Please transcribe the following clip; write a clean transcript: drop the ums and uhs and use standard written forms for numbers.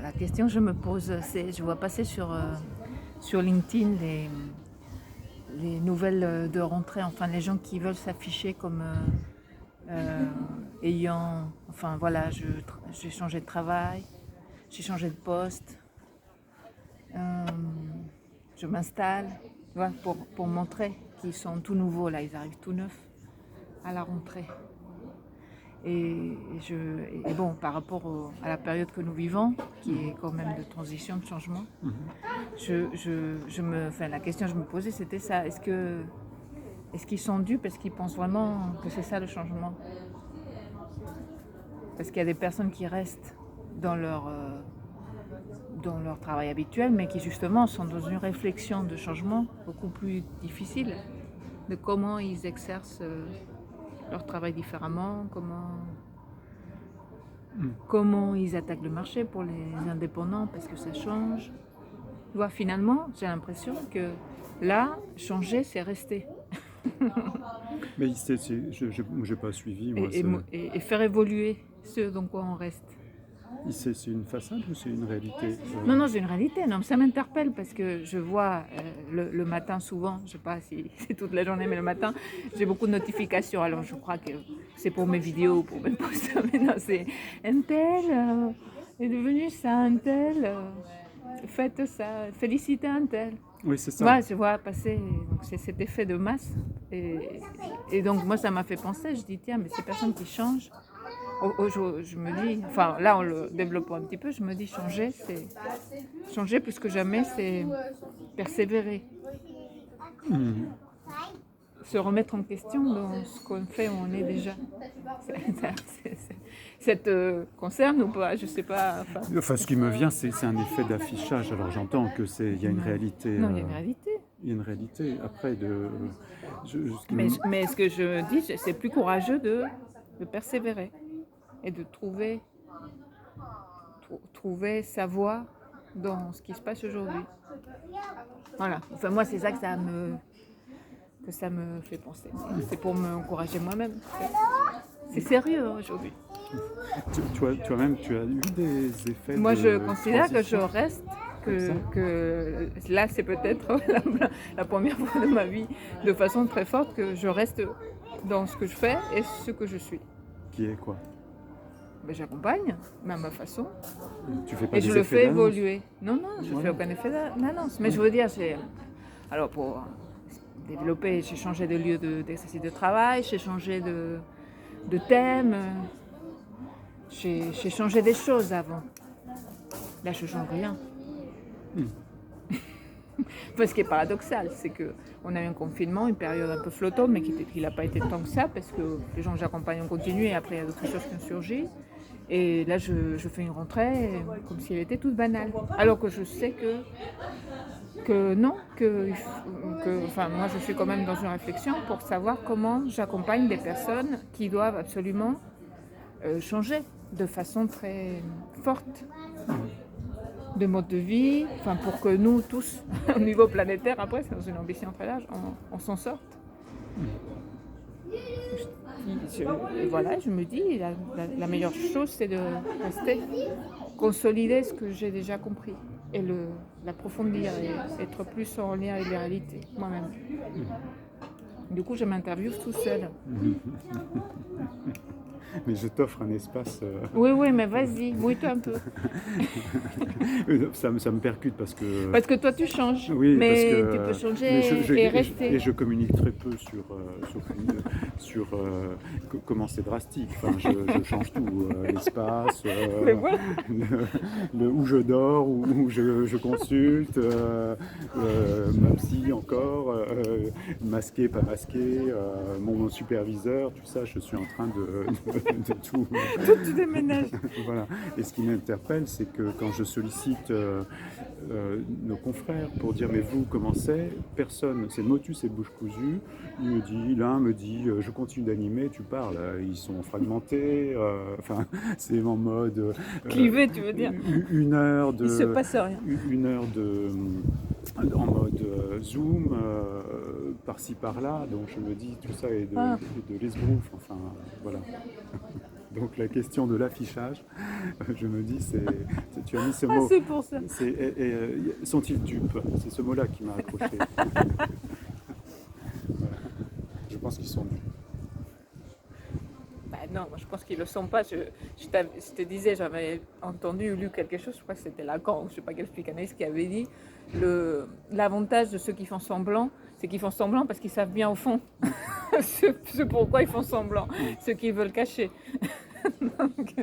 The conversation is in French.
la question que je me pose, c'est, je vois passer sur LinkedIn les nouvelles de rentrée, enfin les gens qui veulent s'afficher comme ayant, enfin voilà, j'ai changé de travail, j'ai changé de poste, je m'installe, tu vois, pour montrer qu'ils sont tout nouveaux, là, ils arrivent tout neufs à la rentrée. Et bon, par rapport à la période que nous vivons, qui est quand même de transition, de changement, la question que je me posais, c'était ça. Est-ce qu'ils sont dus parce qu'ils pensent vraiment que c'est ça le changement? Parce qu'il y a des personnes qui restent dans leur travail habituel, mais qui justement sont dans une réflexion de changement beaucoup plus difficile, de comment ils exercent leur travail différemment, comment ils attaquent le marché pour les indépendants, parce que ça change. Tu vois, finalement, j'ai l'impression que là, changer, c'est rester. Mais je n'ai pas suivi, moi. Et faire évoluer ce dans quoi on reste. C'est une façade ou c'est une réalité? Non, c'est une réalité. Non, ça m'interpelle parce que je vois le matin souvent, je ne sais pas si c'est toute la journée, mais le matin, j'ai beaucoup de notifications. Alors je crois que c'est pour mes vidéos, pour mes posts. Mais non, c'est un tel est devenu ça, un tel, faites ça, félicitez un tel. Oui, c'est ça. Ouais, je vois passer, donc c'est cet effet de masse. Et donc moi, ça m'a fait penser, je dis, tiens, mais ces personnes qui changent, je me dis, enfin là en le développant un petit peu, je me dis changer plus que jamais, c'est persévérer. Se remettre en question dans ce qu'on fait où on est déjà. Ça te concerne ou pas? Je sais pas. Enfin, ce qui me vient, c'est un effet d'affichage. Alors j'entends que il y a une réalité. Non, il y a une réalité. Il y a une réalité. Après, mais ce que je dis, c'est plus courageux de persévérer et de trouver sa voie dans ce qui se passe aujourd'hui. Voilà. Enfin, moi, c'est ça que ça me fait penser. C'est pour m'encourager moi-même. C'est sérieux aujourd'hui. Toi-même, tu as eu des effets. Moi, je considère que je reste, que là, c'est peut-être la première fois de ma vie, de façon très forte, que je reste dans ce que je fais et ce que je suis. Qui est quoi? Ben, j'accompagne, mais à ma façon. Tu fais pas et des je le fais d'annonce? évoluer. Non, je ne fais aucun effet d'annonce. Mais je veux dire, alors pour développer, j'ai changé de lieu d'exercice de travail, j'ai changé de thème, j'ai changé des choses avant. Là, je ne change rien. Enfin, ce qui est paradoxal, c'est qu'on a eu un confinement, une période un peu flottante, mais qui n'a pas été tant que ça, parce que les gens que j'accompagne ont continué, et après il y a d'autres choses qui ont surgi. Et là, je fais une rentrée comme si elle était toute banale. Alors que je sais que non, enfin, moi je suis quand même dans une réflexion pour savoir comment j'accompagne des personnes qui doivent absolument changer de façon très forte de mode de vie, enfin pour que nous tous, au niveau planétaire, après c'est dans une ambition très large, on s'en sorte. Voilà, je me dis, la meilleure chose c'est de rester, consolider ce que j'ai déjà compris et l'approfondir et être plus en lien avec les réalités, moi-même. Du coup, je m'interviewe tout seul. Mais je t'offre un espace. Oui, mais vas-y, mouille-toi un peu. Ça me percute parce que. Parce que toi, tu changes. Oui, mais parce que, tu peux changer et rester. Et je communique très peu sur comment c'est drastique. Enfin, je change tout. L'espace, où je dors, où je consulte, ma psy encore, masqué, pas masqué, mon superviseur, tout ça, je suis en train de tout. Tout déménage. Voilà. Et ce qui m'interpelle, c'est que quand je sollicite nos confrères pour dire mais vous comment c'est, personne, c'est motus et bouche cousue. L'un me dit je continue d'animer, tu parles, ils sont fragmentés, enfin c'est en mode clivé, tu veux dire. Une heure de. Il se passe rien. Une heure en mode Zoom, par-ci par-là, donc je me dis tout ça est de l'esbrouf, enfin voilà. Donc la question de l'affichage, je me dis, tu as mis ce Ah, mot. c'est pour ça. Sont-ils dupes? C'est ce mot-là qui m'a accroché. Voilà. Je pense qu'ils sont dupes. Bah non, moi, je pense qu'ils ne le sont pas. Je te disais, j'avais entendu ou lu quelque chose, je crois que c'était Lacan, je ne sais pas quel psychanalyste qui avait dit l'avantage de ceux qui font semblant, c'est qu'ils font semblant parce qu'ils savent bien au fond ce pourquoi ils font semblant, ce qu'ils veulent cacher. Donc,